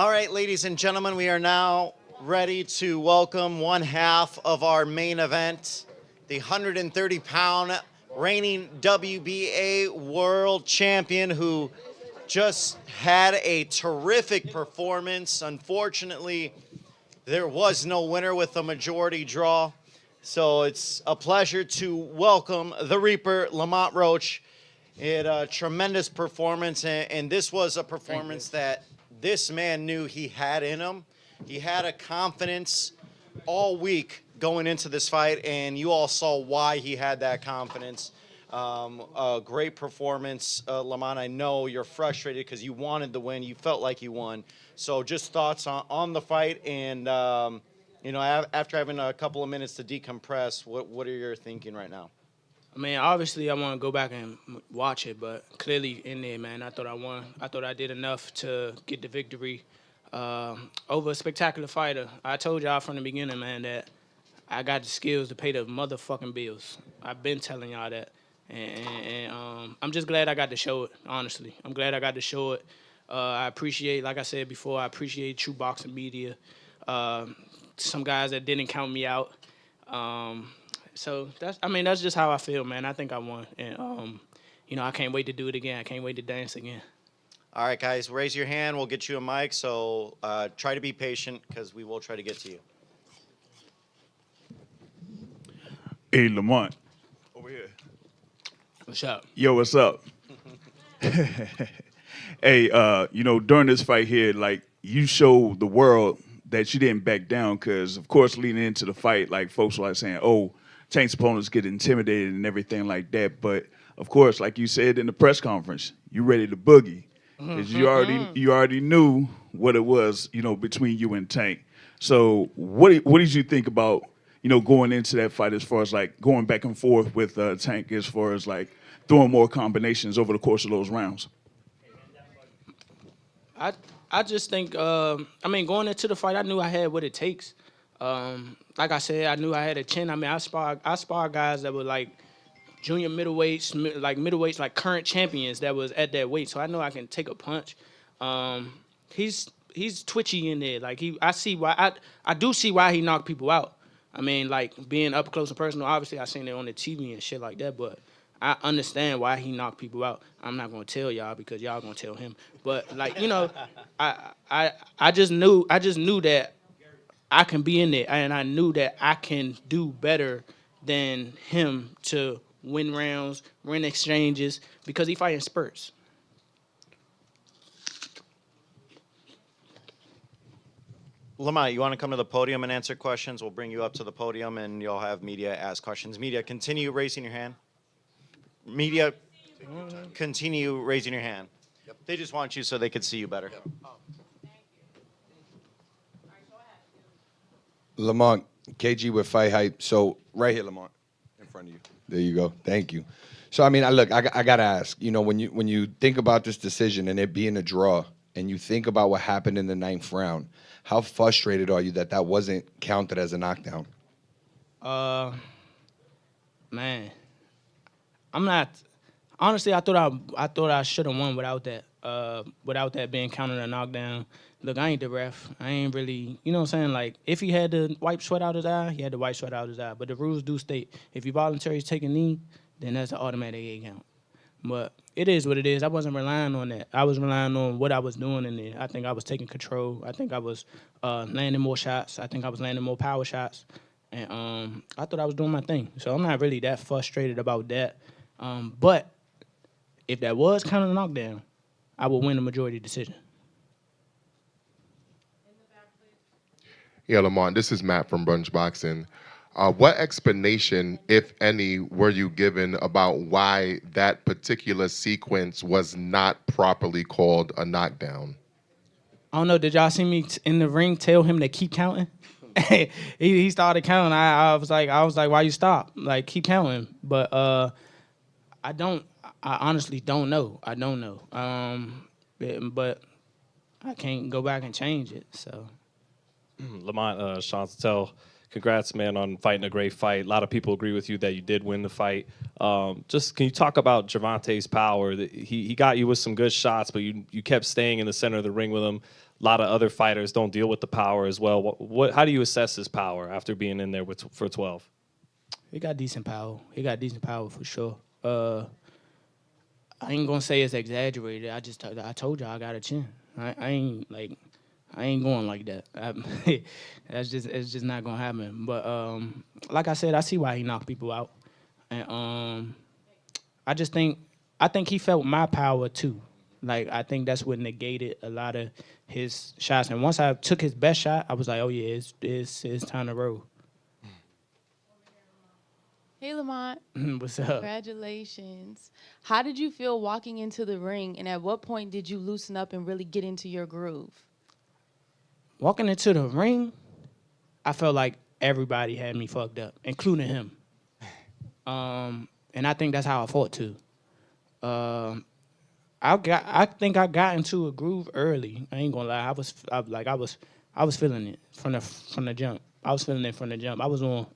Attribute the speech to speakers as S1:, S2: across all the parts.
S1: All right, ladies and gentlemen, we are now ready to welcome one half of our main event, the 130-pound reigning WBA world champion who just had a terrific performance. Unfortunately, there was no winner with a majority draw. So it's a pleasure to welcome the Reaper, Lamont Roach. He had a tremendous performance, and this was a performance that this man knew he had in him. He had a confidence all week going into this fight, and you all saw why he had that confidence. A great performance, Lamont. I know you're frustrated because you wanted the win. You felt like you won. So just thoughts on the fight, and after having a couple of minutes to decompress, what are you thinking right now?
S2: I mean, obviously, I want to go back and watch it, but clearly in there, man, I thought I won. I thought I did enough to get the victory over a spectacular fighter. I told y'all from the beginning, man, that I got the skills to pay the motherfucking bills. I've been telling y'all that. And I'm just glad I got to show it, honestly. I'm glad I got to show it. I appreciate, like I said before, I appreciate true boxing media. Some guys that didn't count me out. So that's just how I feel, man. I think I won, and I can't wait to do it again. I can't wait to dance again.
S1: All right, guys, raise your hand. We'll get you a mic. So try to be patient because we will try to get to you.
S3: Hey, Lamont. Over here.
S2: What's up?
S3: Yo, what's up? Hey, during this fight here, like, you showed the world that you didn't back down because, of course, leading into the fight, like, folks were like saying, oh, Tank's opponents get intimidated and everything like that. But, of course, like you said in the press conference, you ready to boogie because you already knew what it was, between you and Tank. So what did you think about, going into that fight as far as, like, going back and forth with Tank as far as, like, throwing more combinations over the course of those rounds?
S2: I just think, going into the fight, I knew I had what it takes. Like I said, I knew I had a chin. I mean, I spar guys that were like junior middleweights, like current champions that was at that weight. So I know I can take a punch. He's twitchy in there. Like I do see why he knocked people out. I mean, like being up close and personal. Obviously, I seen it on the TV and shit like that, but I understand why he knocked people out. I'm not gonna tell y'all because y'all gonna tell him. But like I just knew that I can be in there, and I knew that I can do better than him to win rounds, win exchanges, because he fighting spurts.
S1: Lamont, you want to come to the podium and answer questions? We'll bring you up to the podium, and you'll have media ask questions. Media, continue raising your hand. Media, continue raising your hand. Yep. They just want you so they could see you better. Yep.
S4: Lamont, KG with Fight Hype. So right here, Lamont, in front of you. There you go. Thank you. So I mean, I gotta ask. When you think about this decision and it being a draw, and you think about what happened in the 9th round, how frustrated are you that wasn't counted as a knockdown?
S2: Man, I'm not. Honestly, I thought I should have won without that being counted a knockdown. Look, I ain't the ref. I ain't really, you know what I'm saying? Like, if he had to wipe sweat out his eye, he had to wipe sweat out his eye. But the rules do state, if you voluntarily take a knee, then that's an automatic 8 count. But it is what it is. I wasn't relying on that. I was relying on what I was doing in there. I think I was taking control. I think I was landing more shots. I think I was landing more power shots. And I thought I was doing my thing. So I'm not really that frustrated about that. But if that was kind of a knockdown, I would win the majority decision.
S5: Yeah, Lamont, this is Matt from Brunch Boxing. What explanation, if any, were you given about why that particular sequence was not properly called a knockdown?
S2: I don't know. Did y'all see me in the ring tell him to keep counting? he started counting. I was like, why you stop? Like, keep counting. But I honestly don't know. I don't know. But I can't go back and change it. So.
S6: Lamont, Sean Tell, congrats, man, on fighting a great fight. A lot of people agree with you that you did win the fight. Just can you talk about Gervonta's power? He got you with some good shots, but you kept staying in the center of the ring with him. A lot of other fighters don't deal with the power as well. How do you assess his power after being in there for 12?
S2: He got decent power. He got decent power for sure. I ain't gonna say it's exaggerated. I told y'all I got a chin. I ain't going like that. It's just not gonna happen. But like I said, I see why he knocked people out, and I think he felt my power too. Like I think that's what negated a lot of his shots. And once I took his best shot, I was like, oh yeah, it's time to roll.
S7: Hey, Lamont.
S2: What's up?
S7: Congratulations. How did you feel walking into the ring, and at what point did you loosen up and really get into your groove?
S2: Walking into the ring, I felt like everybody had me fucked up, including him. And I think that's how I fought too. I think I got into a groove early. I ain't gonna lie. I was feeling it from the jump. I was feeling it from the jump. I was on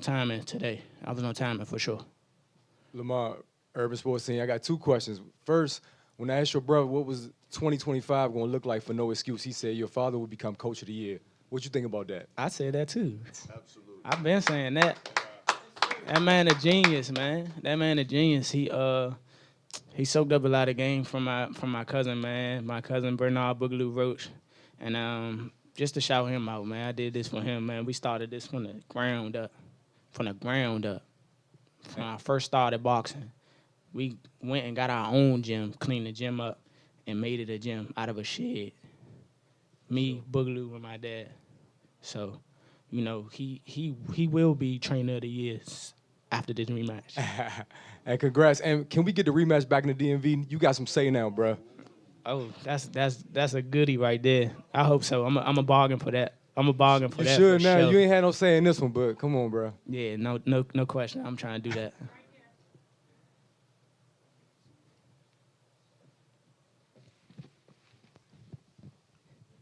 S2: timing today. I was on timing for sure.
S8: Lamar, Urban Sports Scene. I got two questions. First, when I asked your brother what was 2025 going to look like for No Excuse, he said your father would become Coach of the Year. What you think about that?
S2: I said that too. Absolutely. I've been saying that. That man a genius, man. That man a genius. He soaked up a lot of game from my cousin, man. My cousin Bernard Boogaloo Roach, and just to shout him out, man. I did this for him, man. We started this from the ground up. When I first started boxing, we went and got our own gym, cleaned the gym up, and made it a gym out of a shed. Me, Boogaloo, and my dad. So, you know, he will be trainer of the year after this rematch.
S8: And congrats. And can we get the rematch back in the DMV? You got some say now, bro.
S2: Oh, that's a goodie right there. I hope so. I'm a bargain for that. I'm a bargain for
S8: You
S2: that.
S8: should
S2: for
S8: now.
S2: sure.
S8: You ain't had no say in this one, but come on, bro.
S2: Yeah, no question. I'm trying to do that.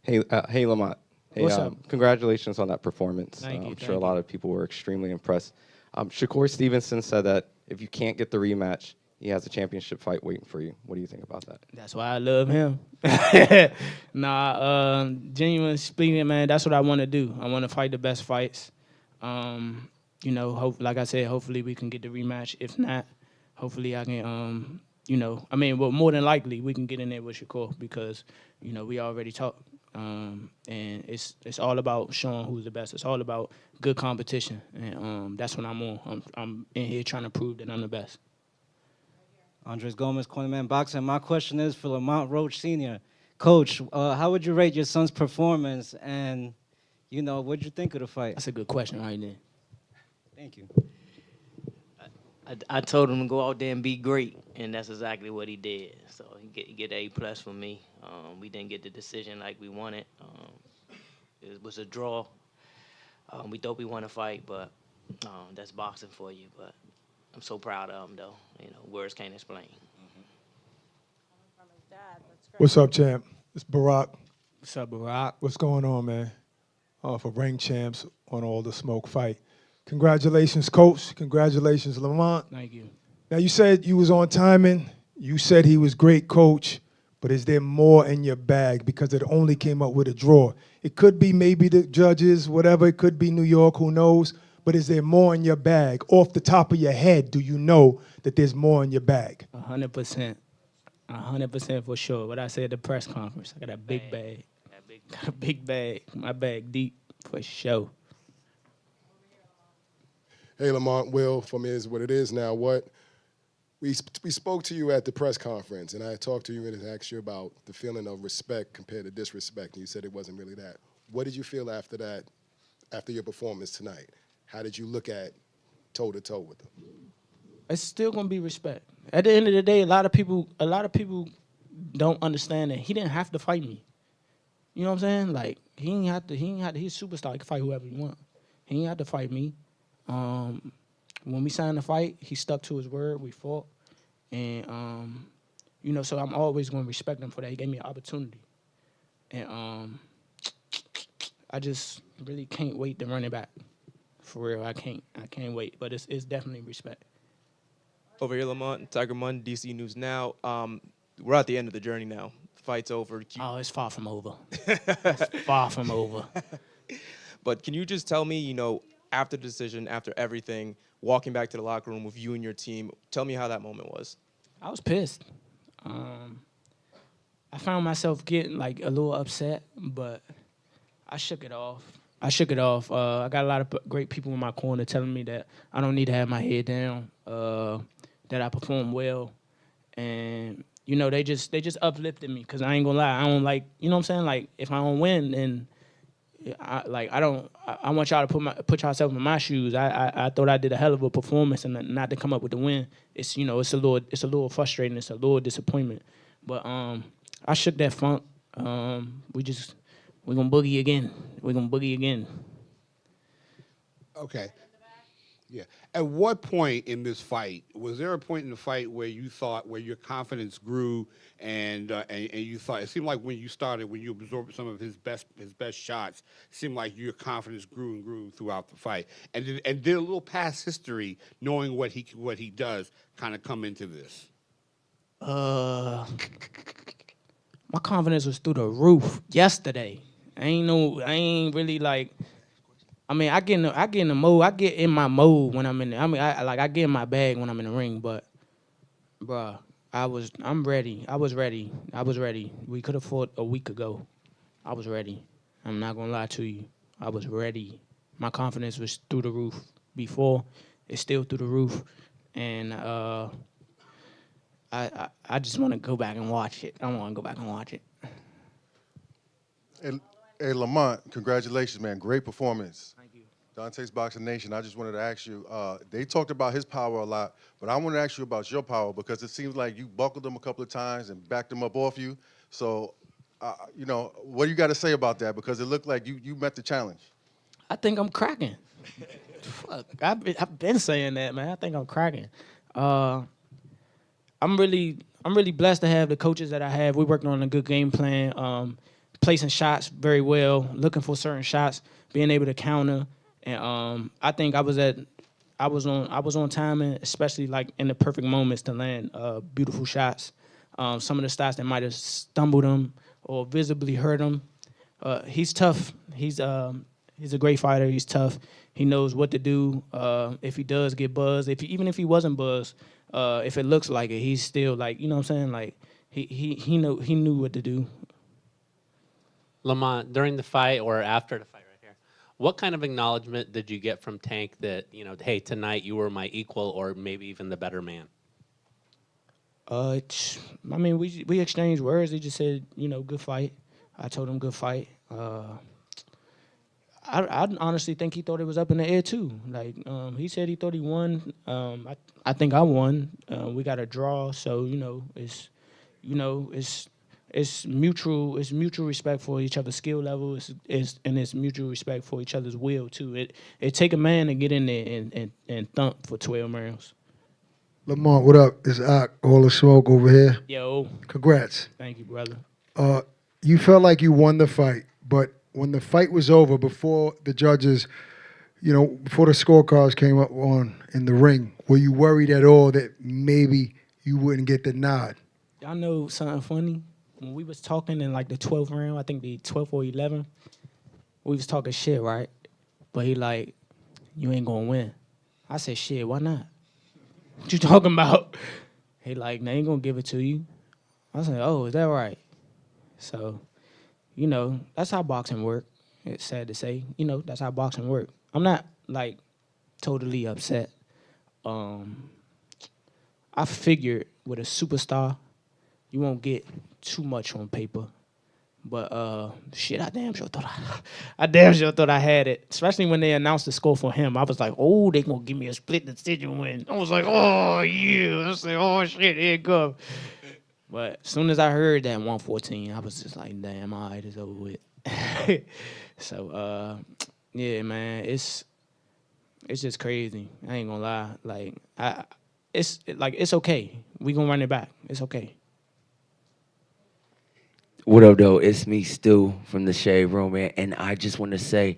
S9: Hey, Lamont. Hey,
S2: What's up?
S9: Congratulations on that performance.
S2: Thank you,
S9: I'm sure
S2: thank
S9: a lot
S2: you.
S9: of people were extremely impressed. Shakur Stevenson said that if you can't get the rematch, he has a championship fight waiting for you. What do you think about that?
S2: That's why I love him. Genuine speaking, man, that's what I want to do. I want to fight the best fights. You know, like I said, hopefully we can get the rematch. If not, hopefully I can, well, more than likely we can get in there with Shakur because, you know, we already talked. And it's all about showing who's the best. It's all about good competition, and that's what I'm on. I'm in here trying to prove that I'm the best.
S10: Andres Gomez, Cornerman Boxing. My question is for Lamont Roach Sr. Coach, how would you rate your son's performance, and, you know, what did you think of the fight?
S2: That's a good question right there.
S10: Thank you.
S11: I told him to go out there and be great, and that's exactly what he did. So he get A+ for me. We didn't get the decision like we wanted. It was a draw. We thought we won a fight, but that's boxing for you. But I'm so proud of him, though. You know, words can't explain.
S12: What's up, champ? It's Barack.
S2: What's up, Barack?
S12: What's going on, man? For ring champs on All the Smoke fight. Congratulations, coach. Congratulations, Lamont.
S2: Thank you.
S12: Now, you said you was on timing. You said he was great, coach. But is there more in your bag? Because it only came up with a draw. It could be maybe the judges, whatever. It could be New York, who knows? But is there more in your bag? Off the top of your head, do you know that there's more in your bag?
S2: 100%. 100% for sure. What I said at the press conference, I got a big bag. Got a big bag. My bag deep for sure.
S13: Hey, Lamont, Will from Is What It Is Now What. We spoke to you at the press conference, and I talked to you and asked you about the feeling of respect compared to disrespect, and you said it wasn't really that. What did you feel after that, after your performance tonight? How did you look at toe-to-toe with them?
S2: It's still gonna be respect. At the end of the day, a lot of people don't understand that he didn't have to fight me. You know what I'm saying? Like he ain't have to. He's a superstar. He can fight whoever he want. He ain't have to fight me. When we signed the fight, he stuck to his word. We fought, and so I'm always gonna respect him for that. He gave me an opportunity, and I just really can't wait to run it back. For real, I can't wait. But it's definitely respect.
S14: Over here, Lamont, Tiger Munn, DC News Now. We're at the end of the journey now. fight's over.
S2: Oh, it's far from over. It's far from over.
S14: But can you just tell me, you know, after the decision, after everything, walking back to the locker room with you and your team, tell me how that moment was.
S2: I was pissed. I found myself getting like a little upset, but I shook it off. I got a lot of great people in my corner telling me that I don't need to have my head down, that I perform well, and you know they just uplifted me because I ain't gonna lie, I don't like, you know what I'm saying, like if I don't win, then I want y'all to put yourself in my shoes. I thought I did a hell of a performance and not to come up with the win. It's, you know, it's a little frustrating. It's a little disappointment. But I shook that funk. We're gonna boogie again. We're gonna boogie again.
S15: Okay. Yeah. At what point in this fight was there a point in the fight where you thought, where your confidence grew, and you thought, it seemed like when you started, when you absorbed some of his best shots, it seemed like your confidence grew and grew throughout the fight, and did a little past history, knowing what he does, kind of come into this?
S2: My confidence was through the roof yesterday. I ain't really like. I mean, I get in the mode. I get in my mode when I'm in there. I mean, I get in my bag when I'm in the ring. But, bruh, I'm ready. I was ready. We could have fought a week ago. I was ready. I'm not gonna lie to you. I was ready. My confidence was through the roof before. It's still through the roof, and I just want to go back and watch it. I want to go back and watch it.
S16: Hey, Lamont, congratulations, man. Great performance. Thank you. Dante's Boxing Nation, I just wanted to ask you, they talked about his power a lot, but I want to ask you about your power because it seems like you buckled him a couple of times and backed him up off you. So, you know, what do you got to say about that? Because it looked like you met the challenge.
S2: I think I'm cracking. Fuck, I've been saying that, man. I think I'm cracking. I'm really blessed to have the coaches that I have. We're working on a good game plan. Placing shots very well, looking for certain shots, being able to counter, and I think I was on timing, especially like in the perfect moments to land beautiful shots. Some of the shots that might have stumbled him or visibly hurt him. He's tough. He's a great fighter. He's tough. He knows what to do. If he does get buzzed, even if he wasn't buzzed, if it looks like it, he's still like, you know what I'm saying, like he knew what to do.
S17: Lamont, during the fight or after the fight right here, what kind of acknowledgement did you get from Tank that, you know, hey, tonight you were my equal or maybe even the better man?
S2: I mean, we exchanged words. He just said, you know, good fight. I told him good fight. I honestly think he thought it was up in the air too. Like he said he thought he won. I think I won. We got a draw, so it's mutual respect for each other's skill level. It's mutual respect for each other's will too. It take a man to get in there and thump for 12 rounds.
S12: Lamont, what up? It's Ak, all the smoke over here.
S2: Yo.
S12: Congrats.
S2: Thank you, brother.
S12: You felt like you won the fight, but when the fight was over, before the judges, before the scorecards came up in the ring, were you worried at all that maybe you wouldn't get the nod?
S2: Y'all know something funny? When we was talking in like the 12th round, I think the 12th or 11th, we was talking shit, right? But he like, you ain't gonna win. I said, shit, why not? What you talking about? He like, they ain't gonna give it to you. I said, oh, is that right? So, that's how boxing work. It's sad to say, that's how boxing work. I'm not like totally upset. I figured with a superstar, you won't get too much on paper. But shit, I damn sure thought I had it. Especially when they announced the score for him. I was like, oh, they gonna give me a split decision win. I was like, oh yeah. I said, oh shit, here it go. But as soon as I heard that 114, I was just like, damn, all right, it's over with. So yeah, man, it's just crazy. I ain't gonna lie. Like it's okay. We gonna run it back. It's okay.
S18: What up, though? It's me, Stu, from the Shade Room, man. And I just want to say,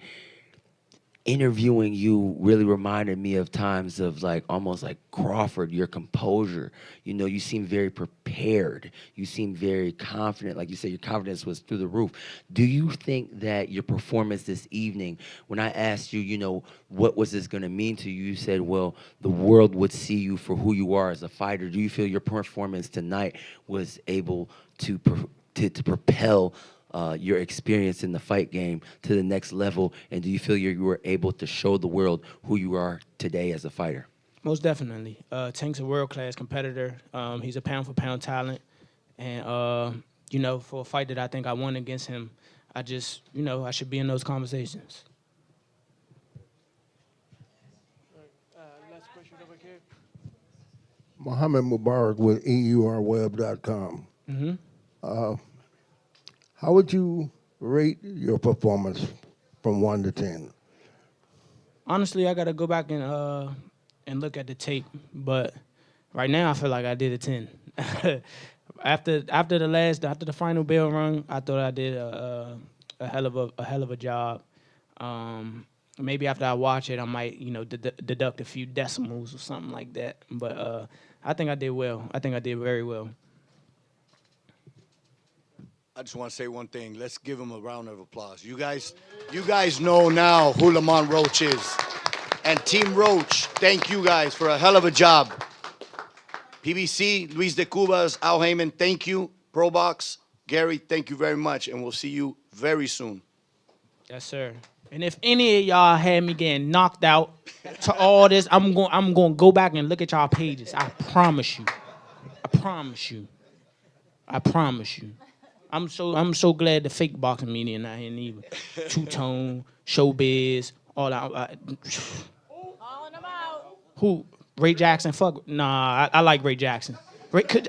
S18: interviewing you really reminded me of times of like almost like Crawford, your composure. You know, you seem very prepared. You seem very confident. Like you said, your confidence was through the roof. Do you think that your performance this evening, when I asked you, you know, what was this going to mean to you, you said, well, the world would see you for who you are as a fighter. Do you feel your performance tonight was able to to propel your experience in the fight game to the next level, and do you feel you were able to show the world who you are today as a fighter?
S2: Most definitely. Tank's a world-class competitor. He's a pound-for-pound talent. And, you know, for a fight that I think I won against him, I just, you know, I should be in those conversations.
S19: Last question over here. Mohammed Mubarak with EURweb.com. How would you rate your performance from 1 to 10?
S2: Honestly, I got to go back and look at the tape. But right now, I feel like I did a 10. after the final bell rung, I thought I did a hell of a job. Maybe after I watch it, I might, you know, deduct a few decimals or something like that. But I think I did well. I think I did very well.
S20: I just want to say one thing. Let's give him a round of applause. You guys know now who Lamont Roach is. And Team Roach, thank you guys for a hell of a job. PBC, Luis de Cubas, Al Heyman, thank you. ProBox, Gary, thank you very much. And we'll see you very soon.
S2: Yes, sir. And if any of y'all had me getting knocked out to all this, I'm going to go back and look at y'all pages. I promise you. I promise you. I promise you. I'm so glad the fake boxing media not here neither. Two-Tone, Showbiz, all that. Who? Ray Jackson? Fuck. Nah, I like Ray Jackson.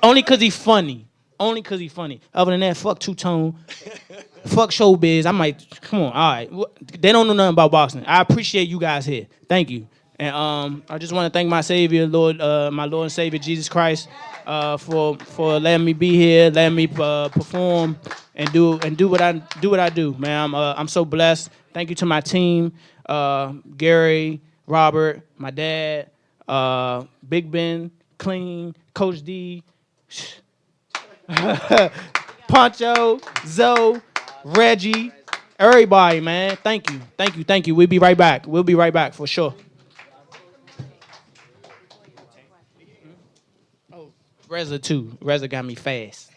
S2: Only because he's funny. Only because he's funny. Other than that, fuck Two-Tone. Fuck Showbiz. I might, come on, all right. They don't know nothing about boxing. I appreciate you guys here. Thank you. And I just want to thank my Savior, my Lord and Savior, Jesus Christ, for letting me be here, letting me perform and do what I do, man. I'm so blessed. Thank you to my team, Gary, Robert, my dad, Big Ben, Clean, Coach D, Poncho, Zoe, Reggie, everybody, man. Thank you. We'll be right back. We'll be right back for sure. Reza too. Reza got me fast.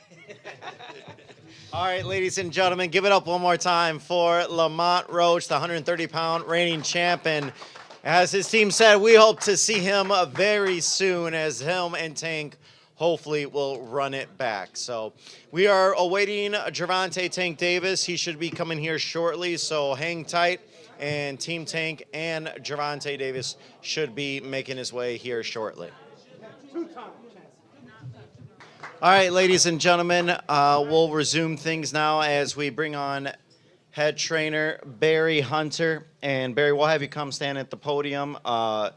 S1: All right, ladies and gentlemen, give it up one more time for Lamont Roach, the 130-pound reigning champion. As his team said, we hope to see him very soon as him and Tank hopefully will run it back. So we are awaiting Gervonta Tank Davis. He should be coming here shortly, so hang tight. And Team Tank and Gervonta Davis should be making his way here shortly. All right, ladies and gentlemen, we'll resume things now as we bring on head trainer Barry Hunter. And Barry, we'll have you come stand at the podium to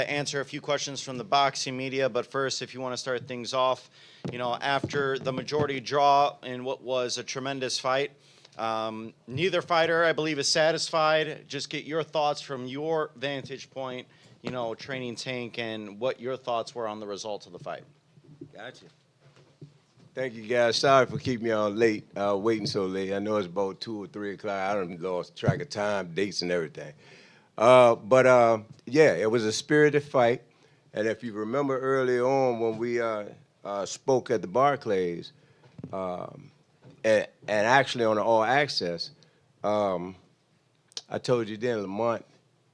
S1: answer a few questions from the boxing media. But first, if you want to start things off, you know, after the majority draw in what was a tremendous fight, neither fighter, I believe, is satisfied. Just get your thoughts from your vantage point, you know, training Tank, and what your thoughts were on the results of the fight.
S21: Gotcha. Thank you, guys. Sorry for keeping me on late, waiting so late. I know it's about 2 or 3 o'clock. I done lost track of time, dates, and everything. Yeah, it was a spirited fight. And if you remember early on when we spoke at the Barclays, and actually on the All Access, I told you then, Lamont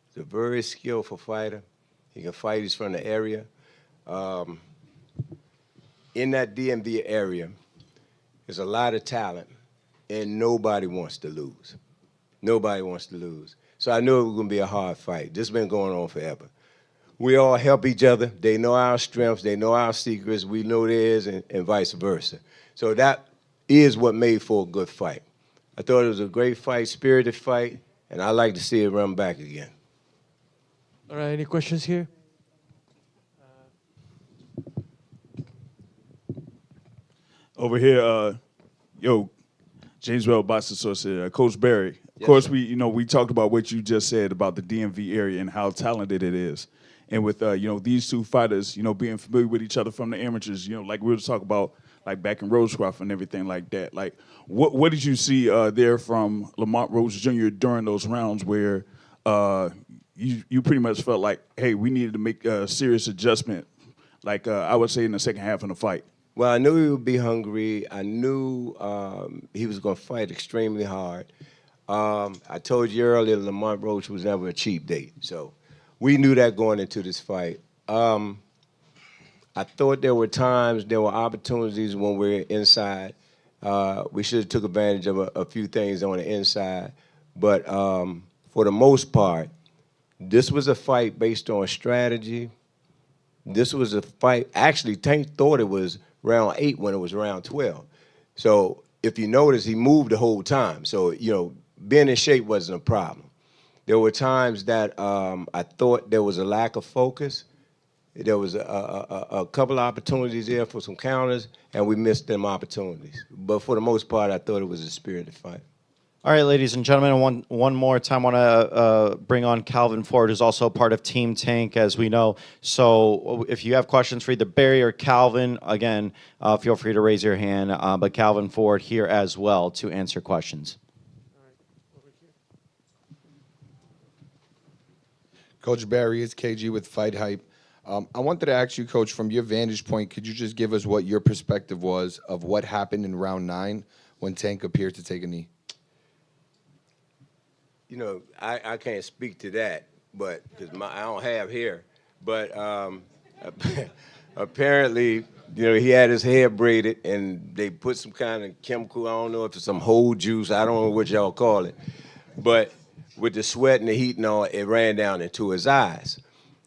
S21: is a very skillful fighter. He can fight. He's from the area. In that DMV area, there's a lot of talent, and nobody wants to lose. Nobody wants to lose. So I knew it was going to be a hard fight. This has been going on forever. We all help each other. They know our strengths. They know our secrets. We know theirs, and vice versa. So that is what made for a good fight. I thought it was a great fight, spirited fight, and I'd like to see it run back again.
S14: All right, any questions here?
S3: Over here, yo, James Well, Boxing Associate. Coach Barry, of
S21: Yes,
S3: course,
S21: sir.
S3: we talked about what you just said about the DMV area and how talented it is. And with, these two fighters, being familiar with each other from the amateurs, like we were talking about, like back in Rosecroft and everything like that. Like, what did you see there from Lamont Roach Jr. during those rounds where you pretty much felt like, hey, we needed to make a serious adjustment, like I would say in the second half of the fight?
S21: Well, I knew he would be hungry. I knew he was going to fight extremely hard. I told you earlier, Lamont Roach was never a cheap date. So we knew that going into this fight. I thought there were times, there were opportunities when we were inside. We should have took advantage of a few things on the inside. But for the most part, this was a fight based on strategy. This was a fight. Actually, Tank thought it was round 8 when it was round 12. So if you notice, he moved the whole time. So, being in shape wasn't a problem. There were times that I thought there was a lack of focus. There was a couple of opportunities there for some counters, and we missed them opportunities. But for the most part, I thought it was a spirited fight.
S1: All right, ladies and gentlemen, one more time, I want to bring on Calvin Ford, who's also part of Team Tank, as we know. So if you have questions for either Barry or Calvin, again, feel free to raise your hand. But Calvin Ford here as well to answer questions.
S4: Coach Barry, it's KG with Fight Hype. I wanted to ask you, Coach, from your vantage point, could you just give us what your perspective was of what happened in round 9 when Tank appeared to take a knee?
S21: I can't speak to that, but because I don't have hair. But apparently, he had his hair braided, and they put some kind of chemical. I don't know if it's some whole juice. I don't know what y'all call it. But with the sweat and the heat and all, it ran down into his eyes.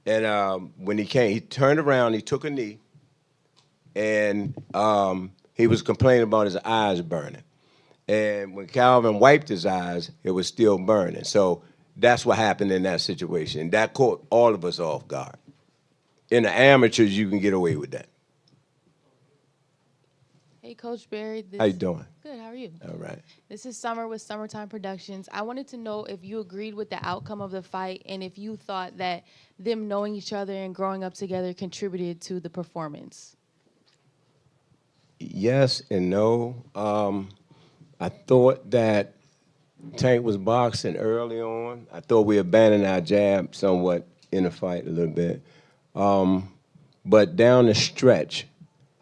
S21: And when he came, he turned around, he took a knee, and he was complaining about his eyes burning. And when Calvin wiped his eyes, it was still burning. So that's what happened in that situation. That caught all of us off guard. In the amateurs, you can get away with that.
S7: Hey, Coach Barry.
S21: How you doing?
S7: Good. How are you?
S21: All right.
S7: This is Summer with Summertime Productions. I wanted to know if you agreed with the outcome of the fight and if you thought that them knowing each other and growing up together contributed to the performance.
S21: Yes and no. I thought that Tank was boxing early on. I thought we abandoned our jab somewhat in the fight a little bit. But down the stretch,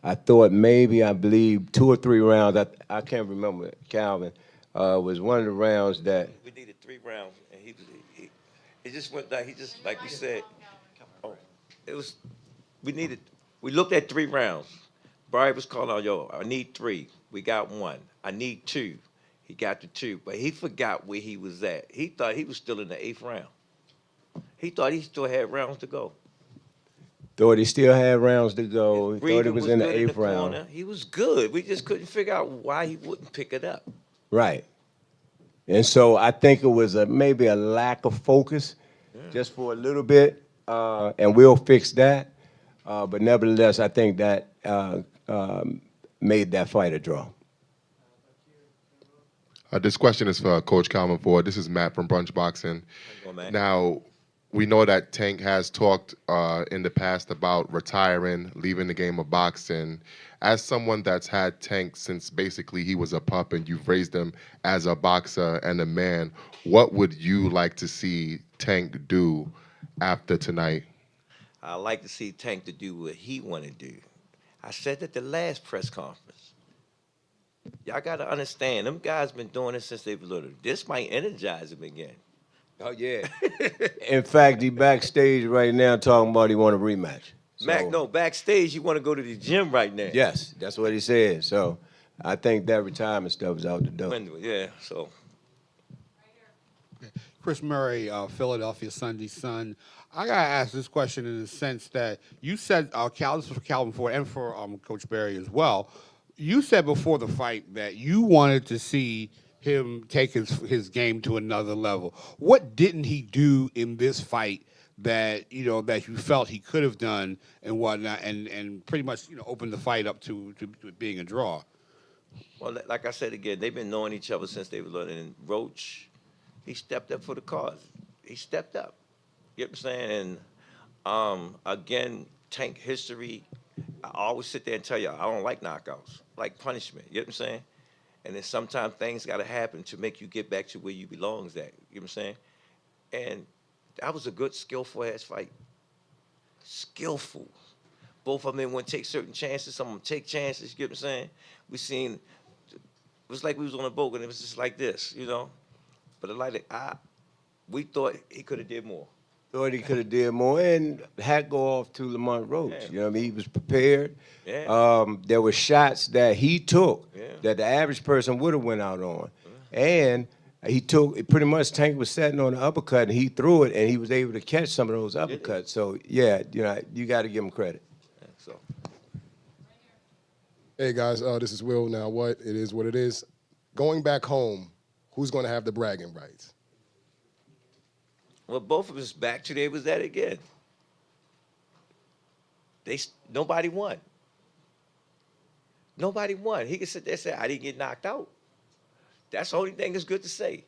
S21: I thought maybe, I believe, 2 or 3 rounds, I can't remember, Calvin, was one of the rounds that...
S22: We needed 3 rounds, and it just went down. He just, like we said, we looked at 3 rounds. Barry was calling out, yo, I need 3. We got 1. I need 2. He got the 2, but he forgot where he was at. He thought he was still in the 8th round. He thought he still had rounds to go.
S21: Thought he still had rounds to go. He thought he was in the
S22: good
S21: 8th round.
S22: corner. He was good. We just couldn't figure out why he wouldn't pick it up.
S21: Right. And so I think it was maybe a lack of focus just for a little bit, and we'll fix that. But nevertheless, I think that made that fight a draw.
S5: This question is for Coach Calvin Ford. This is Matt from Brunch Boxing. Now, we know that Tank has talked in the past about retiring, leaving the game of boxing. As someone that's had Tank since basically he was a pup and you've raised him as a boxer and a man, what would you like to see Tank do after tonight?
S22: I like to see Tank to do what he want to do. I said at the last press conference. Y'all got to understand, them guys been doing this since they were little. This might energize them again.
S21: Oh, yeah. In fact, he backstage right now talking about he want a rematch.
S22: Backstage, you want to go to the gym right now.
S21: Yes, that's what he said. So I think that retirement stuff is out the door.
S22: Yeah, so.
S15: Chris Murray, Philadelphia Sunday Sun. I got to ask this question in the sense that you said, this is for Calvin Ford and for Coach Barry as well, you said before the fight that you wanted to see him take his game to another level. What didn't he do in this fight that that you felt he could have done and whatnot, and pretty much opened the fight up to being a draw?
S22: Well, like I said again, they've been knowing each other since they were little. And Roach, he stepped up for the cause. He stepped up. You know what I'm saying? And again, Tank history. I always sit there and tell you I don't like knockouts, I like punishment. You know what I'm saying? And then sometimes things got to happen to make you get back to where you belongs at. You know what I'm saying? And that was a good, skillful ass fight. Skillful. Both of them want to take certain chances. Some of them take chances. You get what I'm saying? We seen it was like we was on a boat and it was just like this, you know. But we thought he could have did more.
S21: Thought he could have did more, and hat go off to Lamont Roach.
S22: Yeah.
S21: You know what I mean? He was prepared.
S22: Yeah.
S21: There were shots that he took
S22: Yeah.
S21: that the average person would have went out on, and he took pretty much. Tank was sitting on the uppercut, and he threw it, and he was able to catch some of those uppercuts. So yeah, you know, you got to give him credit.
S22: So.
S13: Hey guys, this is Will. Now what? It is what it is. Going back home, who's going to have the bragging rights?
S22: Well, both of us back to there was that again. Nobody won. Nobody won. He could sit there and say, I didn't get knocked out. That's the only thing that's good to say.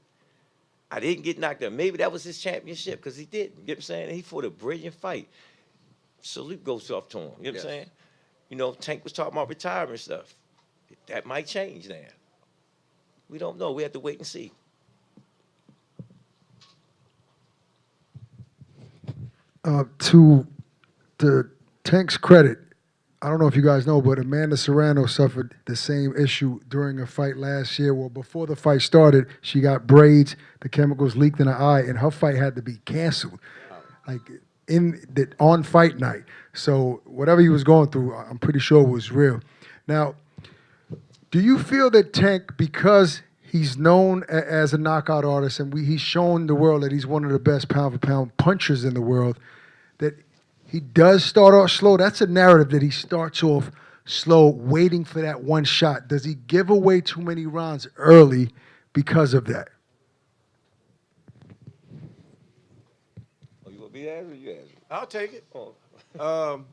S22: I didn't get knocked out. Maybe that was his championship because he didn't. You know what I'm saying? He fought a brilliant fight. Salute goes off to him. You know what I'm saying? You know, Tank was talking about retirement stuff. That might change now. We don't know. We have to wait and see.
S12: To the Tank's credit, I don't know if you guys know, but Amanda Serrano suffered the same issue during a fight last year. Well, before the fight started, she got braids, the chemicals leaked in her eye, and her fight had to be canceled, like on fight night. So whatever he was going through, I'm pretty sure was real. Now, do you feel that Tank, because he's known as a knockout artist, and he's shown the world that he's one of the best pound-for-pound punchers in the world, that he does start off slow? That's a narrative that he starts off slow, waiting for that one shot. Does he give away too many rounds early because of that?
S22: Oh, you want me to answer or you answer?
S21: I'll take it.
S22: Oh.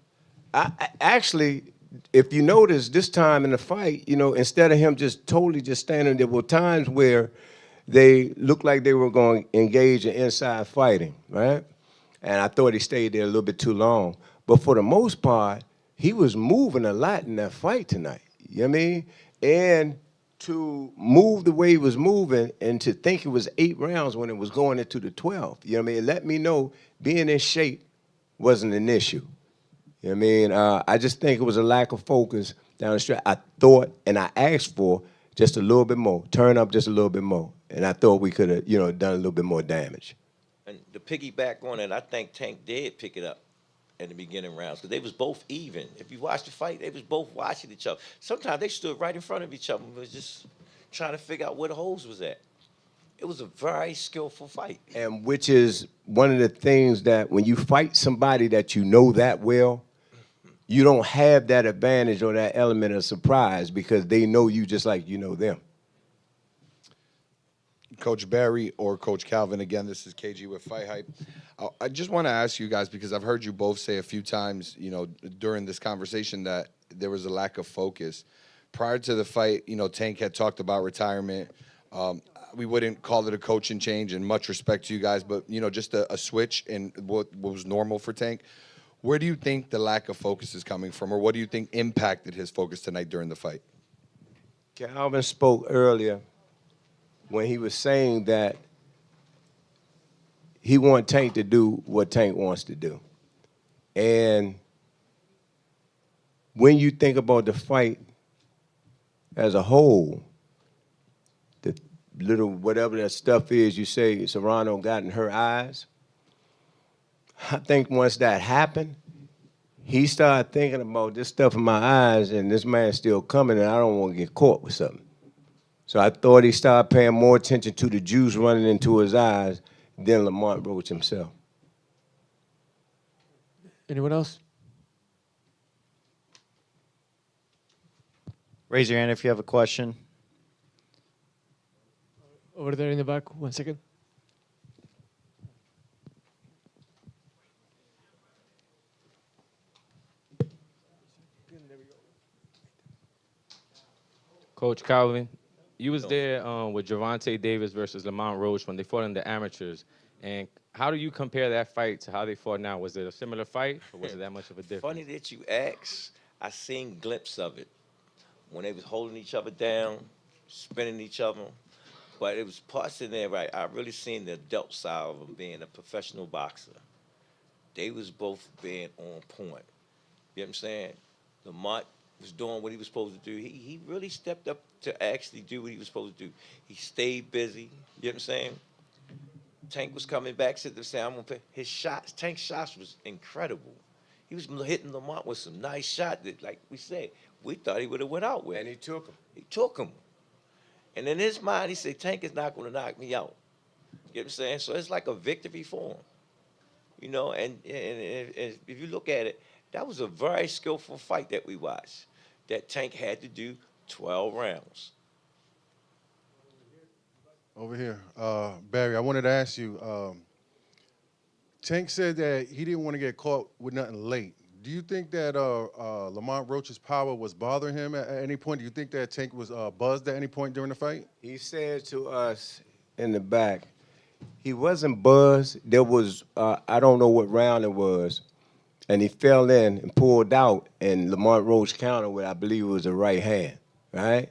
S21: I actually, if you notice, this time in the fight, you know, instead of him just totally just standing, there were times where they looked like they were going to engage in inside fighting, right? And I thought he stayed there a little bit too long. But for the most part, he was moving a lot in that fight tonight. You know what I mean? And to move the way he was moving and to think it was 8 rounds when it was going into the 12th, you know what I mean? It let me know being in shape wasn't an issue. You know what I mean? I just think it was a lack of focus down the stretch. I thought and I asked for just a little bit more, turn up just a little bit more. And I thought we could have, you know, done a little bit more damage.
S22: And to piggyback on it, I think Tank did pick it up in the beginning rounds because they was both even. If you watch the fight, they was both watching each other. Sometimes they stood right in front of each other and was just trying to figure out where the holes was at. It was a very skillful fight.
S21: And which is one of the things that when you fight somebody that you know that well, you don't have that advantage or that element of surprise because they know you just like you know them.
S4: Coach Barry or Coach Calvin, again, this is KG with Fight Hype. I just want to ask you guys, because I've heard you both say a few times, you know, during this conversation that there was a lack of focus. Prior to the fight, you know, Tank had talked about retirement. We wouldn't call it a coaching change, and much respect to you guys, but, you know, just a switch in what was normal for Tank. Where do you think the lack of focus is coming from, or what do you think impacted his focus tonight during the fight?
S21: Calvin spoke earlier when he was saying that he wants Tank to do what Tank wants to do. And when you think about the fight as a whole, the little whatever that stuff is you say Serrano got in her eyes, I think once that happened, he started thinking about this stuff in my eyes and this man's still coming and I don't want to get caught with something. So I thought he started paying more attention to the juice running into his eyes than Lamont Roach himself.
S6: Anyone else?
S1: Raise your hand if you have a question.
S6: Over there in the back, 1 second.
S8: Coach Calvin, you was there with Gervonta Davis versus Lamont Roach when they fought in the amateurs. And how do you compare that fight to how they fought now? Was it a similar fight, or was it that much of a difference?
S22: Funny that you ask. I seen glimpses of it when they was holding each other down, spinning each other. But it was parts in there, right? I really seen the adult side of them being a professional boxer. They was both being on point. You know what I'm saying? Lamont was doing what he was supposed to do. He really stepped up to actually do what he was supposed to do. He stayed busy. You know what I'm saying? Tank was coming back, said the same. I'm gonna pay. His shots, Tank's shots was incredible. He was hitting Lamont with some nice shots that, like we said, we thought he would have went out with.
S21: And he took him.
S22: He took him. And in his mind, he said, Tank is not going to knock me out. You know what I'm saying? So it's like a victory for him. You know, and if you look at it, that was a very skillful fight that we watched. That Tank had to do 12 rounds.
S16: Over here. Barry, I wanted to ask you, Tank said that he didn't want to get caught with nothing late. Do you think that Lamont Roach's power was bothering him at any point? Do you think that Tank was buzzed at any point during the fight?
S21: He said to us in the back, he wasn't buzzed. There was, I don't know what round it was, and he fell in and pulled out, and Lamont Roach countered with, I believe it was a right hand, right?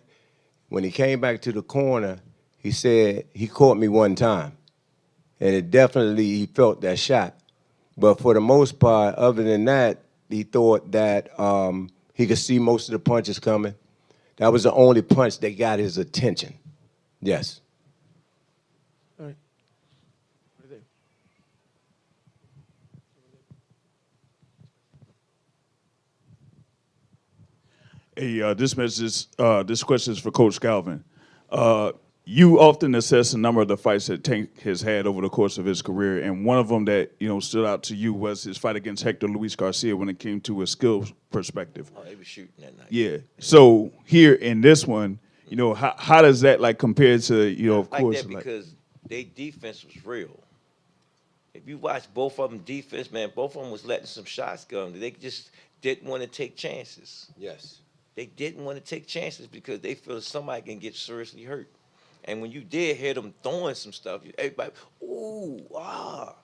S21: When he came back to the corner, he said, he caught me one time, and it definitely, he felt that shot. But for the most part, other than that, he thought that he could see most of the punches coming. That was the only punch that got his attention. Yes.
S6: All right. Right there.
S3: Hey, this question is for Coach Calvin. You often assess a number of the fights that Tank has had over the course of his career, and one of them that stood out to you was his fight against Hector Luis Garcia when it came to a skill perspective.
S22: Oh, they were shooting that night.
S3: Yeah. So here in this one, how does that compare to of
S22: like
S3: course
S22: that because their defense was real. If you watch both of them defense, man, both of them was letting some shots go. They just didn't want to take chances.
S21: Yes.
S22: They didn't want to take chances because they feel somebody can get seriously hurt. And when you did hear them throwing some stuff, everybody, ooh, ah.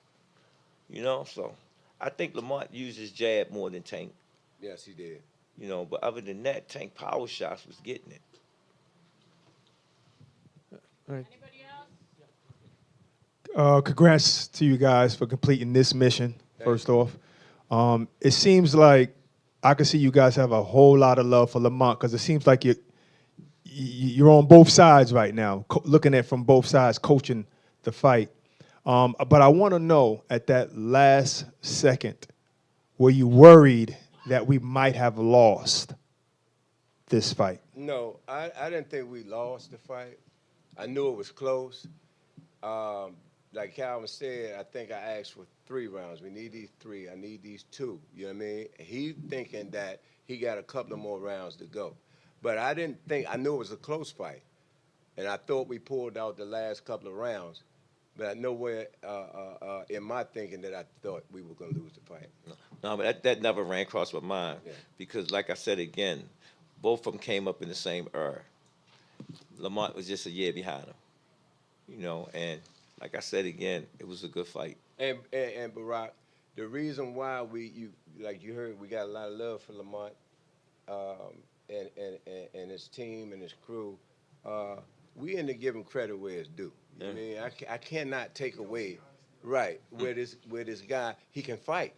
S22: So I think Lamont used his jab more than Tank.
S21: Yes, he did.
S22: But other than that, Tank power shots was getting it.
S6: All right.
S12: Congrats to you guys for completing this mission, first off. It seems like I can see you guys have a whole lot of love for Lamont because it seems like you're on both sides right now, looking at from both sides, coaching the fight. But I want to know, at that last second, were you worried that we might have lost this fight?
S21: No, I didn't think we lost the fight. I knew it was close. Like Calvin said, I think I asked for 3 rounds. We need these 3. I need these 2. You know what I mean? He thinking that he got a couple of more rounds to go. But I didn't think, I knew it was a close fight. And I thought we pulled out the last couple of rounds. But I nowhere in my thinking that I thought we were going to lose the fight.
S22: No, but that never ran across my mind.
S21: Yeah.
S22: Because, like I said again, both of them came up in the same era. Lamont was just a year behind him. And like I said again, it was a good fight.
S21: And Barack, the reason why like you heard, we got a lot of love for Lamont and his team and his crew. We end up giving credit where it's due. You know what I mean? I cannot take away, right, where this guy, he can fight.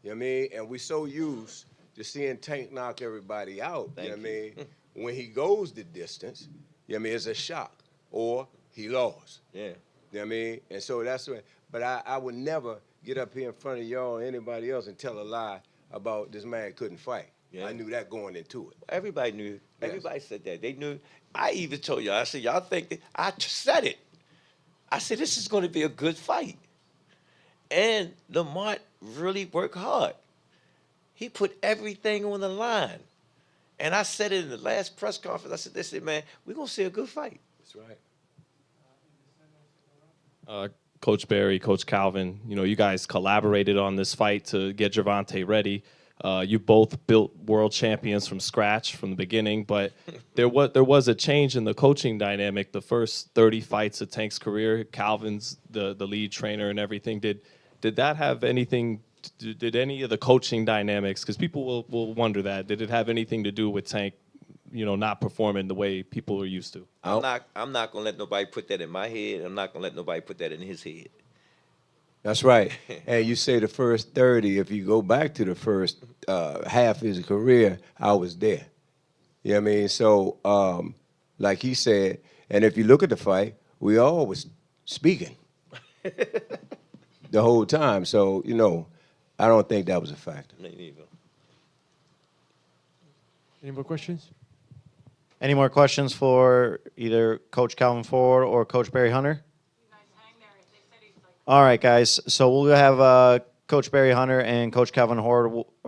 S21: You know what I mean? And we so used to seeing Tank knock everybody out, you know what I mean? When he goes the distance, you know what I mean, it's a shock. Or he lost.
S22: Yeah.
S21: You know what I mean? And so that's what, but I would never get up here in front of y'all or anybody else and tell a lie about this man couldn't fight. Yeah. I knew that going into it.
S22: Everybody knew. Yes. Everybody said that. They knew. I even told y'all, I said, y'all think that, I said it. I said, this is going to be a good fight. And Lamont really worked hard. He put everything on the line. And I said it in the last press conference. I said, man, we're going to see a good fight.
S21: That's right.
S9: Coach Barry, Coach Calvin, you guys collaborated on this fight to get Gervonta ready. You both built world champions from scratch from the beginning, but there was a change in the coaching dynamic. The first 30 fights of Tank's career, Calvin's the lead trainer and everything. Did that have anything? Did any of the coaching dynamics? Because people will wonder that. Did it have anything to do with Tank, not performing the way people are used to?
S22: I'm not gonna let nobody put that in my head. I'm not gonna let nobody put that in his head.
S21: That's right. And you say the first 30, if you go back to the first half of his career, I was there. You know what I mean? So, like he said, and if you look at the fight, we all was speaking the whole time. So, I don't think that was a factor.
S22: Me neither.
S6: Any more questions?
S1: Any more questions for either Coach Calvin Ford or Coach Barry Hunter? All right, guys. So we'll have Coach Barry Hunter and Coach Calvin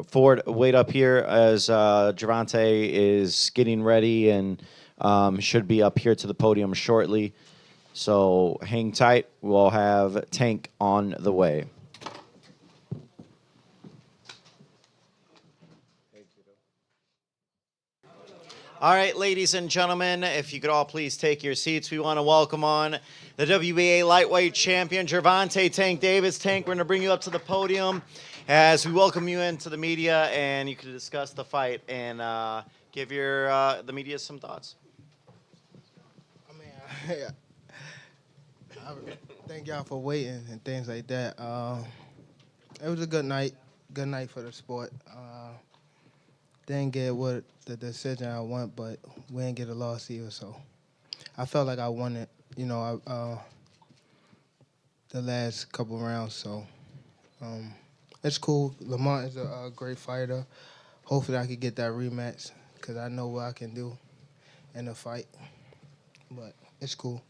S1: Ford wait up here as Gervonta is getting ready and should be up here to the podium shortly. So hang tight. We'll have Tank on the way. All right, ladies and gentlemen, if you could all please take your seats. We want to welcome on the WBA lightweight champion, Gervonta Tank Davis. Tank, we're going to bring you up to the podium as we welcome you into the media, and you can discuss the fight and give the media some thoughts.
S10: Thank y'all for waiting and things like that. It was a good night for the sport. Didn't get what the decision I want, but we didn't get a loss either. So I felt like I won it, the last couple rounds. So it's cool. Lamont is a great fighter. Hopefully I could get that rematch because I know what I can do in a fight. But it's cool.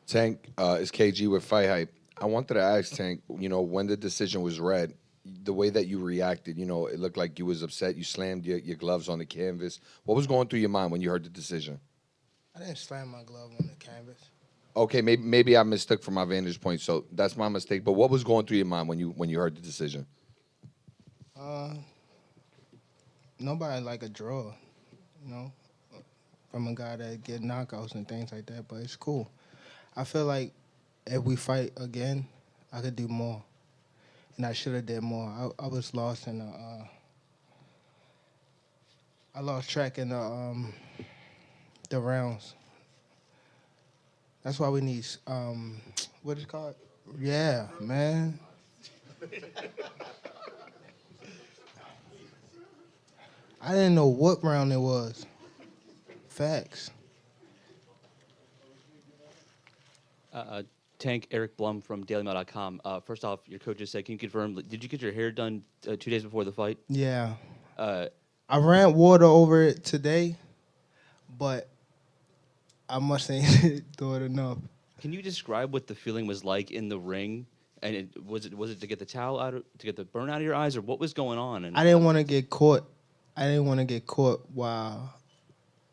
S4: Tank, is KG with Fight Hype. I wanted to ask Tank, when the decision was read, the way that you reacted, it looked like you was upset. You slammed your gloves on the canvas. What was going through your mind when you heard the decision?
S10: I didn't slam my glove on the canvas.
S4: Okay, maybe I mistook from my vantage point, so that's my mistake. But what was going through your mind when you heard the decision?
S10: Nobody like a draw, from a guy that get knockouts and things like that. But it's cool. I feel like if we fight again, I could do more, and I should have did more. I was lost in I lost track in the rounds. That's why we need what is it called? Yeah, man. I didn't know what round it was. Facts.
S23: Tank, Eric Blum from DailyMail.com. First off, your coach just said, can you confirm, did you get your hair done 2 days before the fight?
S10: Yeah. I ran water over it today, but I must ain't do it enough.
S23: Can you describe what the feeling was like in the ring? And was it to get the towel out, to get the burn out of your eyes, or what was going on? And
S10: I didn't want to get caught. I didn't want to get caught while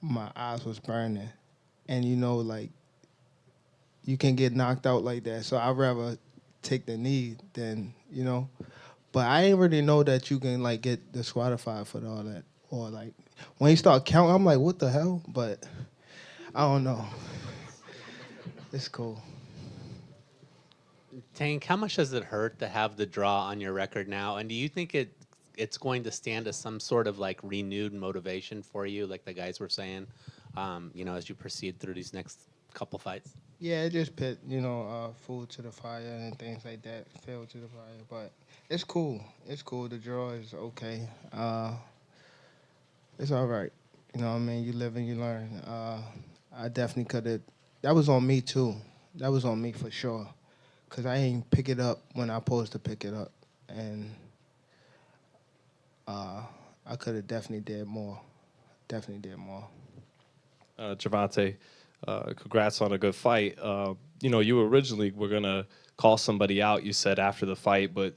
S10: my eyes was burning, and you can get knocked out like that. So I'd rather take the knee than, But I didn't really know that you can, get disqualified for all that. Or, when you start counting, I'm like, what the hell? But I don't know. It's cool.
S17: Tank, how much does it hurt to have the draw on your record now? And do you think it's going to stand as some sort of, renewed motivation for you, like the guys were saying, as you proceed through these next couple fights?
S10: Yeah, it just put, food to the fire and things like that, fuel to the fire. But it's cool. It's cool. The draw is okay. It's all right. You know what I mean? You live and you learn. I definitely could have. That was on me, too. That was on me for sure. Because I ain't pick it up when I supposed to pick it up. And I could have definitely did more. Definitely did more.
S9: Gervonta, congrats on a good fight. You originally were going to call somebody out, you said, after the fight, but,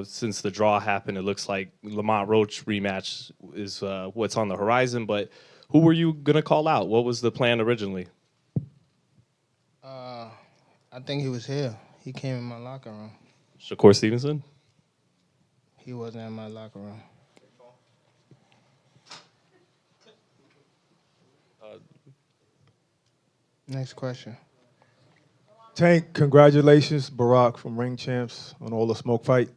S9: since the draw happened, it looks like Lamont Roach rematch is what's on the horizon. But who were you going to call out? What was the plan originally?
S10: I think he was here. He came in my locker room.
S9: Shakur Stevenson?
S10: He wasn't in my locker room. Next question.
S12: Tank, congratulations, Barack from Ring Champs on all the smoke fight.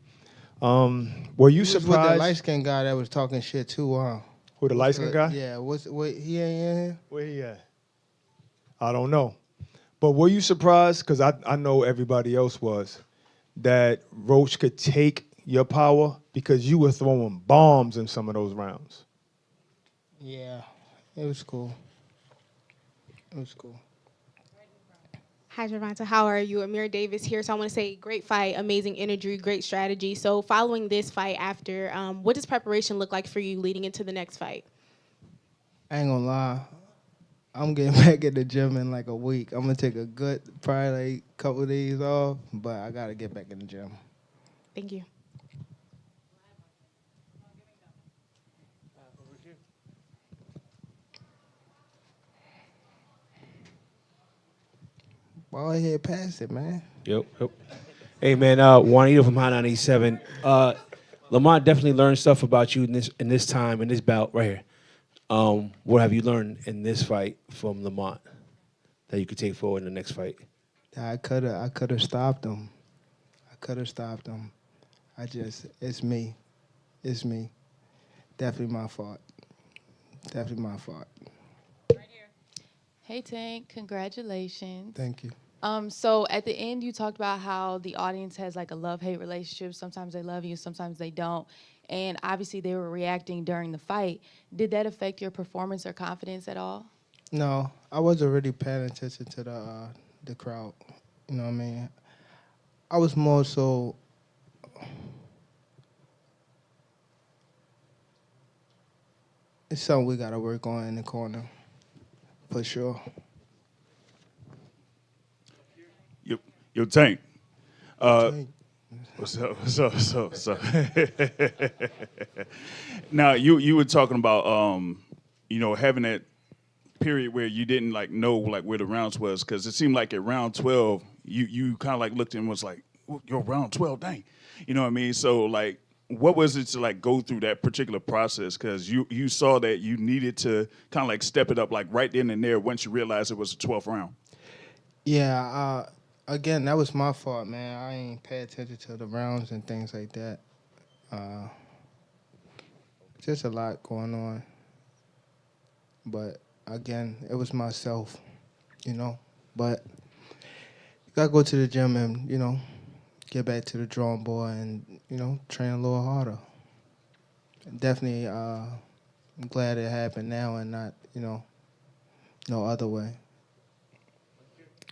S12: Were you
S10: He was with the
S12: surprised?
S10: light-skinned guy that was talking shit too, huh?
S12: Who, the light-skinned guy?
S10: Yeah, he ain't in here?
S12: Where he at? I don't know. But were you surprised, because I know everybody else was, that Roach could take your power because you were throwing bombs in some of those rounds?
S10: Yeah, it was cool. It was cool.
S11: Hi, Gervonta. How are you? Amir Davis here. So I want to say great fight, amazing energy, great strategy. So following this fight after, what does preparation look like for you leading into the next fight?
S10: I ain't gonna lie. I'm getting back in the gym in like a week. I'm gonna take a good, probably like couple of days off, but I gotta get back in the gym.
S11: Thank you.
S10: Ball ahead, pass it, man.
S6: Yep. Hey man, Juanito from High 97. Lamont definitely learned stuff about you in this time in this bout right here. What have you learned in this fight from Lamont that you could take forward in the next fight?
S10: I could have stopped him. It's me. Definitely my fault.
S7: Hey Tank, congratulations.
S10: Thank you.
S7: So at the end, you talked about how the audience has like a love-hate relationship. Sometimes they love you, sometimes they don't. And obviously they were reacting during the fight. Did that affect your performance or confidence at all?
S10: No, I wasn't really paying attention to the crowd. You know what I mean? I was more so. It's something we gotta work on in the corner, for sure.
S3: Yo, Tank.
S10: Tank.
S3: What's up? Now, you were talking about, having that period where you didn't know where the rounds was, because it seemed like at round 12, you kind of looked and was like, yo, round 12, dang. You know what I mean? So what was it to go through that particular process? Because you saw that you needed to kind of step it up right then and there once you realized it was the 12th round.
S10: Yeah, again, that was my fault, man. I ain't pay attention to the rounds and things like that. Just a lot going on. But again, it was myself, But you gotta go to the gym and, get back to the drawing board and, train a little harder. Definitely, I'm glad it happened now and not, no other way.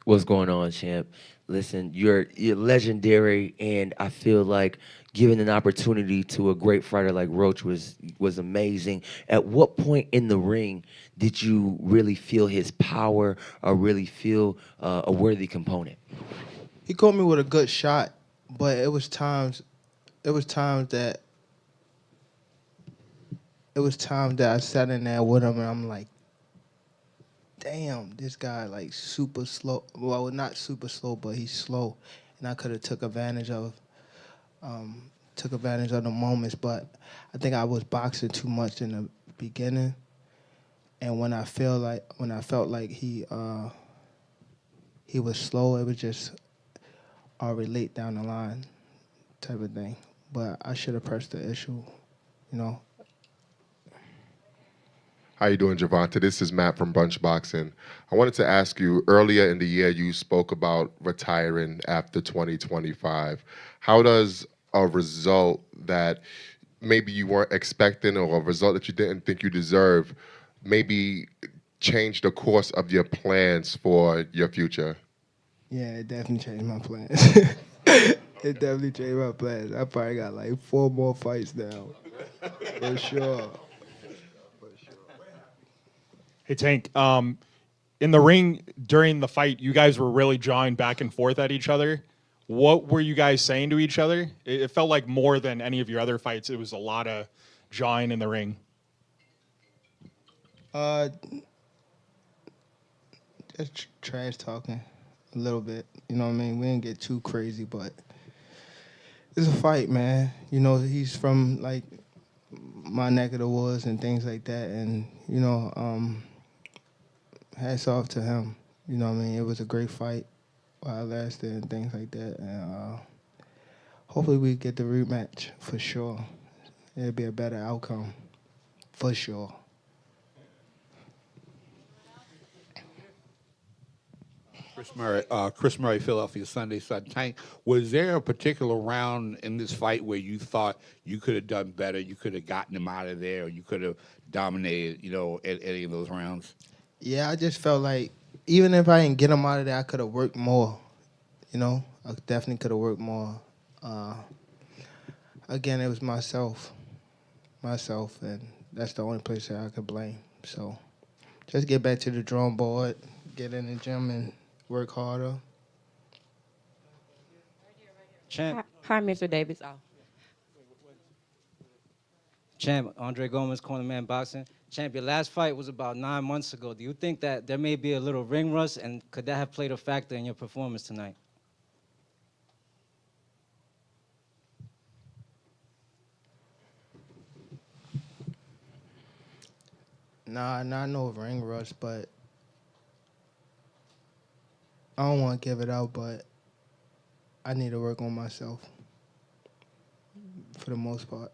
S18: What's going on, champ? Listen, you're legendary, and I feel like giving an opportunity to a great fighter like Roach was amazing. At what point in the ring did you really feel his power or really feel a worthy component?
S10: He caught me with a good shot, but it was times that I sat in there with him and I'm like, damn, this guy super slow. Well, not super slow, but he's slow, and I could have took advantage of the moments. But I think I was boxing too much in the beginning, and when I felt like he was slow, it was just relate down the line type of thing. But I should have pressed the issue,
S5: How you doing, Gervonta? This is Matt from Bunch Boxing. I wanted to ask you, earlier in the year, you spoke about retiring after 2025. How does a result that maybe you weren't expecting or a result that you didn't think you deserved maybe change the course of your plans for your future?
S10: Yeah, it definitely changed my plans. It definitely changed my plans. I probably got 4 more fights now, for sure.
S19: Hey, Tank. In the ring during the fight, you guys were really jawing back and forth at each other. What were you guys saying to each other? It felt like more than any of your other fights, it was a lot of jawing in the ring.
S10: Just trash talking. a little bit. You know what I mean? We didn't get too crazy, but it's a fight, man. You know, he's from like my neck of the woods and things like that, and you know, hats off to him. You know what I mean? It was a great fight while it lasted and things like that, and hopefully we get the rematch for sure. It'll be a better outcome for sure.
S15: Chris Murray, Philadelphia Sunday Sun. Tank, was there a particular round in this fight where you thought you could have done better, you could have gotten him out of there, or you could have dominated, at any of those rounds?
S10: Yeah, I just felt like even if I didn't get him out of there, I could have worked more. You know, I definitely could have worked more. Again, it was myself, and that's the only place that I could blame. So just get back to the drawing board, get in the gym, and work harder.
S2: Champ,
S14: Hi, Mr. Davis. Oh.
S2: Champ, Andre Gomez, Cornerman Boxing. Champ, your last fight was about 9 months ago. Do you think that there may be a little ring rust, and could that have played a factor in your performance tonight?
S10: Nah, not no ring rust, but I don't want to give it out, but I need to work on myself for the most part.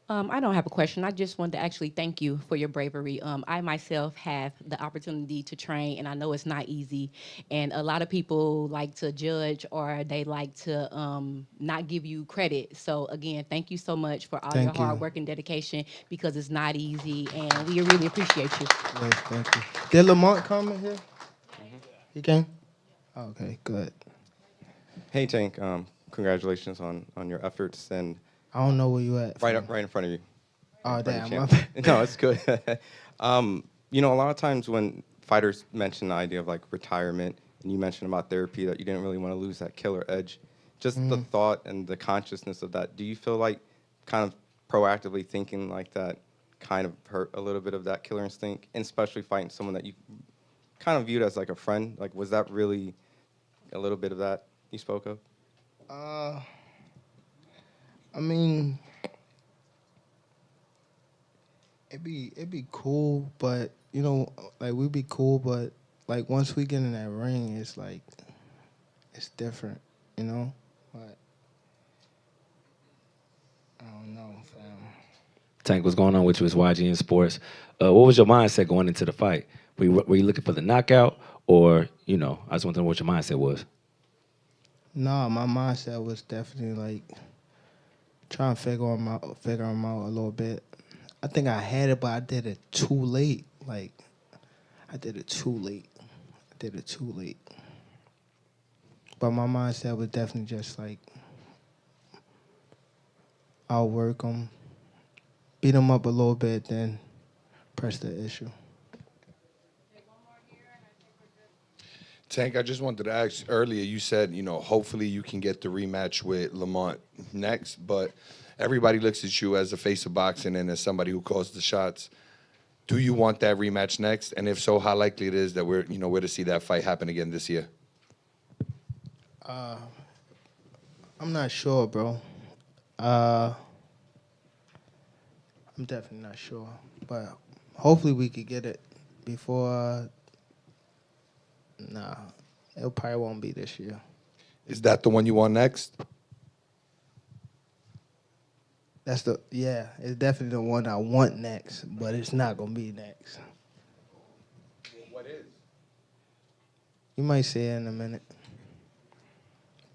S14: I don't have a question. I just wanted to actually thank you for your bravery. I myself have the opportunity to train, and I know it's not easy. And a lot of people like to judge, or they like to not give you credit. So again, thank you so much for all your
S10: Thank you.
S14: hard work and dedication, because it's not easy, and we really appreciate you.
S10: Yes, thank you. Did Lamont come in here? He came? Okay, good.
S20: Hey Tank, congratulations on your efforts, and
S10: I don't know where you at.
S20: right in front of you.
S10: Oh,
S20: In front of
S10: damn,
S20: you,
S10: my
S20: champ.
S10: bad.
S20: No, it's good. A lot of times when fighters mention the idea of like retirement, and you mentioned about therapy, that you didn't really want to lose that killer edge. Just the thought and the consciousness of that. Do you feel like kind of proactively thinking like that kind of hurt a little bit of that killer instinct, and especially fighting someone that you kind of viewed as like a friend? Like, was that really a little bit of that you spoke of?
S10: I mean, it'd be cool, but you know, like we'd be cool, but like once we get in that ring, it's like it's different, you know. But I don't know, fam.
S24: Tank, what's going on with you? It's YG in Sports. What was your mindset going into the fight? Were you looking for the knockout, or I just want to know what your mindset was.
S10: No, my mindset was definitely like trying to figure him out a little bit. I think I had it, but I did it too late. Like, I did it too late. But my mindset was definitely just like, I'll work him, beat him up a little bit, then press the issue.
S4: Tank, I just wanted to ask earlier, you said, hopefully you can get the rematch with Lamont next, but everybody looks at you as the face of boxing and as somebody who calls the shots. Do you want that rematch next? And if so, how likely it is that we're to see that fight happen again this year?
S10: I'm not sure, bro. I'm definitely not sure, but hopefully we could get it before. Nah, it probably won't be this year.
S4: Is that the one you want next?
S10: It's definitely the one I want next, but it's not gonna be next.
S4: What is?
S10: You might say it in a minute.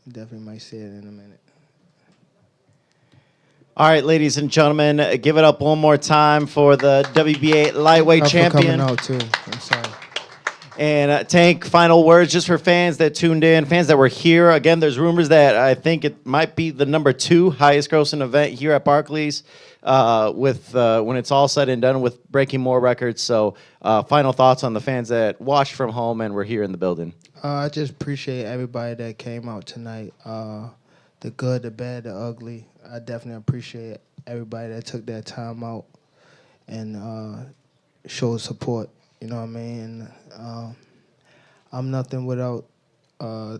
S10: You definitely might say it in a minute.
S1: All right, ladies and gentlemen, give it up one more time for the WBA lightweight champion.
S10: For coming out too. I'm sorry.
S1: And Tank, final words just for fans that tuned in, fans that were here. Again, there's rumors that I think it might be the number 2 highest grossing event here at Barclays with when it's all said and done, with breaking more records. So final thoughts on the fans that watched from home and were here in the building.
S10: I just appreciate everybody that came out tonight. The good, the bad, the ugly. I definitely appreciate everybody that took that time out and showed support. You know what I mean? I'm nothing without, I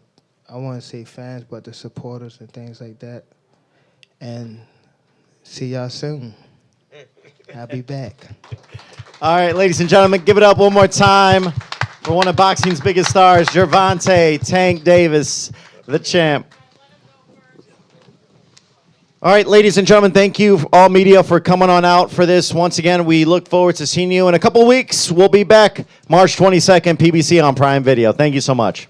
S10: want to say fans, but the supporters and things like that. And see y'all soon. I'll be back.
S1: All right, ladies and gentlemen, give it up one more time for one of boxing's biggest stars, Gervonta Tank Davis, the champ. All right, ladies and gentlemen, thank you, all media, for coming on out for this. Once again, we look forward to seeing you in a couple weeks. We'll be back March 22nd, PBC on Prime Video. Thank you so much.